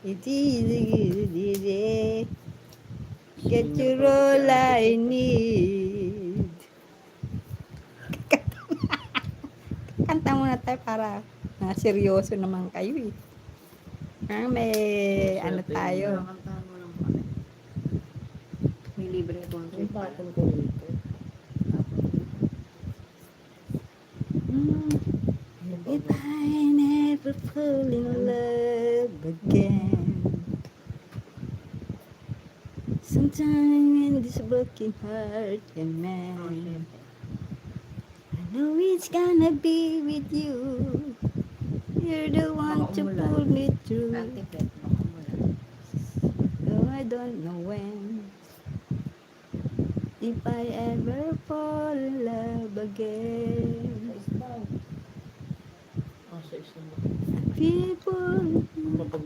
It's easy. Get your all I need. Kanta muna tayo para seryoso naman kayo eh. May ano tayo. Kantahan mo lang kami. May libre na concert Yung pala. tapon ko dito. If I never fall in love again, sometime in this broken heart can mend. I know it's gonna be with you. You're the one to pull me through. Activate. Baka mula. Though I don't know when. If I ever fall in love again. Sa isang. Ah, sa isang. People Mapag